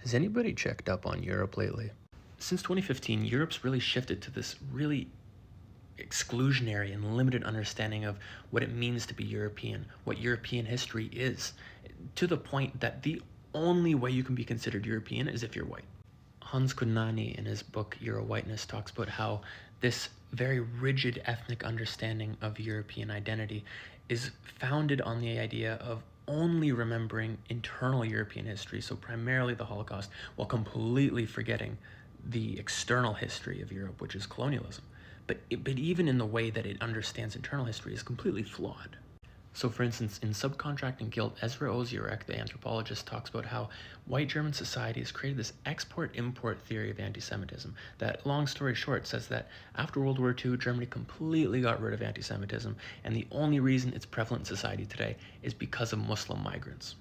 Has anybody checked up on Europe lately? Since 2015, Europe's really shifted to this really exclusionary and limited understanding of what it means to be European, what European history is, to the point that the only way you can be considered European is if you're white. Hans Kunani, in his book Euro-Whiteness, talks about how this very rigid ethnic understanding of European identity is founded on the idea of only remembering internal European history, so primarily the Holocaust, while completely forgetting the external history of Europe, which is colonialism. But even in the way that it understands internal history is completely flawed. So, for instance, in Subcontracting Guilt, Ezra Ozurek, the anthropologist, talks about how white German society has created this export-import theory of anti-Semitism that, long story short, says that after World War II, Germany completely got rid of anti-Semitism, and the only reason it's prevalent in society today is because of Muslim migrants.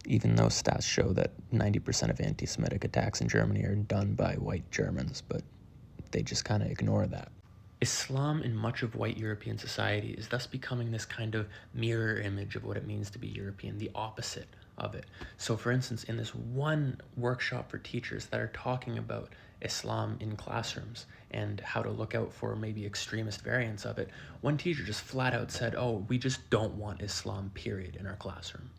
Even though stats show that 90% of anti-Semitic attacks in Germany are done by white Germans, but they just kind of ignore that. Islam in much of white European society is thus becoming this kind of mirror image of what it means to be European, the opposite of it. So, for instance, in this one workshop for teachers that are talking about Islam in classrooms and how to look out for maybe extremist variants of it, one teacher just flat out said, "Oh, we just don't want Islam, period, in our classroom."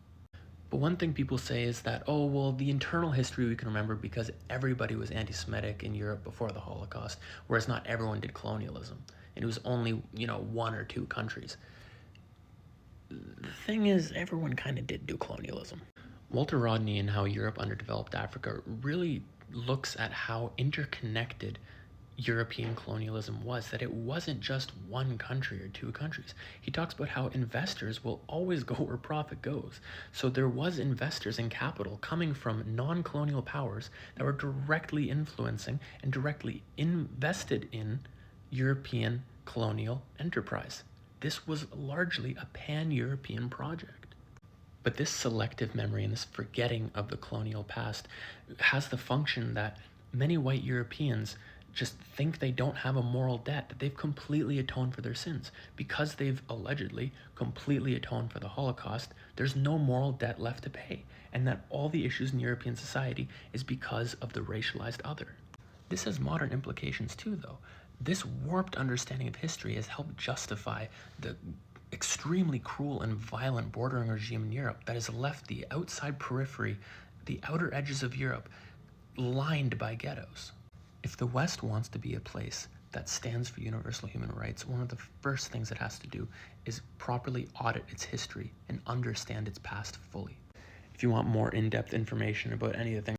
But one thing people say is that, oh, well, the internal history we can remember because everybody was anti-Semitic in Europe before the Holocaust, whereas not everyone did colonialism. And it was only, one or two countries. The thing is, everyone kind of did do colonialism. Walter Rodney in How Europe Underdeveloped Africa really looks at how interconnected European colonialism was, that it wasn't just one country or two countries. He talks about how investors will always go where profit goes. So there was investors and capital coming from non-colonial powers that were directly influencing and directly invested in European colonial enterprise. This was largely a pan-European project. But this selective memory and this forgetting of the colonial past has the function that many white Europeans just think they don't have a moral debt, that they've completely atoned for their sins. Because they've allegedly completely atoned for the Holocaust, there's no moral debt left to pay, and that all the issues in European society is because of the racialized other. This has modern implications too, though. This warped understanding of history has helped justify the extremely cruel and violent bordering regime in Europe that has left the outside periphery, the outer edges of Europe, lined by ghettos. If the West wants to be a place that stands for universal human rights, one of the first things it has to do is properly audit its history and understand its past fully. If you want more in-depth information about any of the things